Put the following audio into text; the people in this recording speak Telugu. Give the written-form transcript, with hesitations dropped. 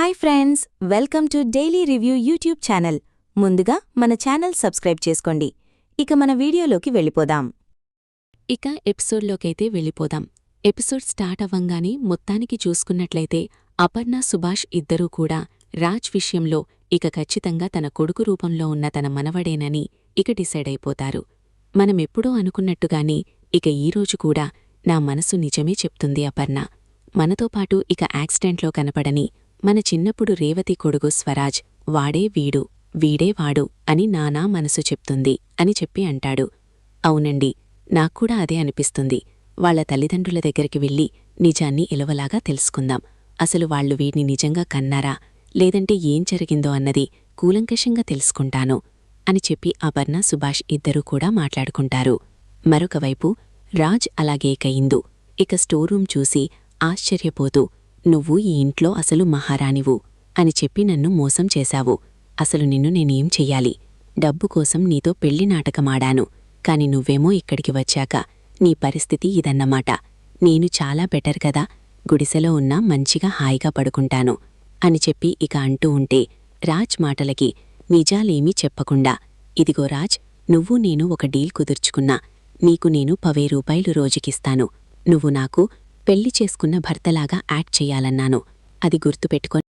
Hi friends, welcome to daily review YouTube channel. ముందుగా మన ఛానల్ సబ్స్క్రైబ్ చేసుకోండి. ఇక మన వీడియోలోకి వెళ్ళిపోదాం. ఎపిసోడ్లోకైతే వెళ్ళిపోదాం. ఎపిసోడ్ స్టార్ట్ అవ్వంగానే మొత్తానికి చూసుకున్నట్లయితే అపర్ణ, సుభాష్ ఇద్దరూ కూడా రాజ్ విషయంలో ఇక ఖచ్చితంగా తన కొడుకు రూపంలో ఉన్న తన మనవడేనని ఇక డిసైడ్ అయిపోతారు. మనమెప్పుడో అనుకున్నట్టుగానే ఇక ఈరోజు కూడా నా మనసు నిజమే చెప్తుంది అపర్ణ. మనతో పాటు ఇక యాక్సిడెంట్లో కనపడని మన చిన్నప్పుడు రేవతి కొడుకు స్వరాజ్ వాడే వీడు, వీడే వాడు అని నానా మనసు చెప్తుంది అని చెప్పి అంటాడు. అవునండి, నాక్కూడా అదే అనిపిస్తుంది. వాళ్ల తల్లిదండ్రుల దగ్గరికి వెళ్లి నిజాన్ని ఎలవలాగా తెలుసుకుందాం. అసలు వాళ్లు వీడిని నిజంగా కన్నారా లేదంటే ఏం జరిగిందో అన్నది కూలంకషంగా తెలుసుకుంటాను అని చెప్పి అపర్ణ, సుభాష్ ఇద్దరూ కూడా మాట్లాడుకుంటారు. మరొకవైపు రాజ్ అలాగే ఇందు ఇక స్టోరూం చూసి ఆశ్చర్యపోతూ, నువ్వు ఈ ఇంట్లో అసలు మహారాణివు అని చెప్పి నన్ను మోసం చేశావు. అసలు నిన్ను నేనేం చెయ్యాలి? డబ్బు కోసం నీతో పెళ్లి నాటకమాడాను. కాని నువ్వేమో ఇక్కడికి వచ్చాక నీ పరిస్థితి ఇదన్నమాట. నేను చాలా బెటర్ కదా, గుడిసెలో ఉన్నా మంచిగా హాయిగా పడుకుంటాను అని చెప్పి ఇక అంటూ ఉంటే రాజ్ మాటలకి నిజాలేమీ చెప్పకుండా, ఇదిగో రాజ్, నువ్వు నేను ఒక డీల్ కుదుర్చుకున్నా. నీకు నేను 10,000 రూపాయలు రోజుకిస్తాను. నువ్వు నాకు పెళ్లి చేసుకున్న భర్తలాగా యాక్ట్ చెయ్యాలన్నాను. అది గుర్తుపెట్టుకొని